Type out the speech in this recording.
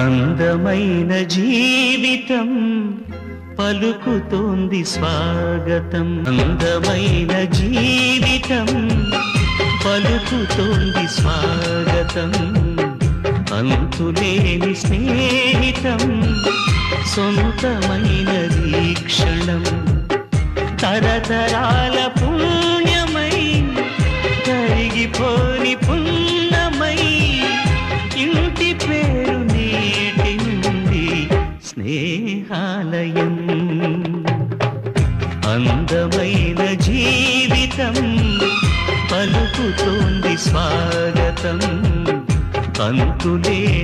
అందమైన జీవితం పలుకుతోంది స్వాగతం. అందమైన జీవితం పలుకుతోంది స్వాగతం. అంతులేని స్నేహితం సొంతమైనది క్షణం. తరతరాల పుణ్యమై కరిగిపోని పుణ్యమై ఇంటి పేరు నీటి నుండి స్నేహాలయం. అందమైన జీవితం పలుకుతోంది స్వాగతం. అంతులే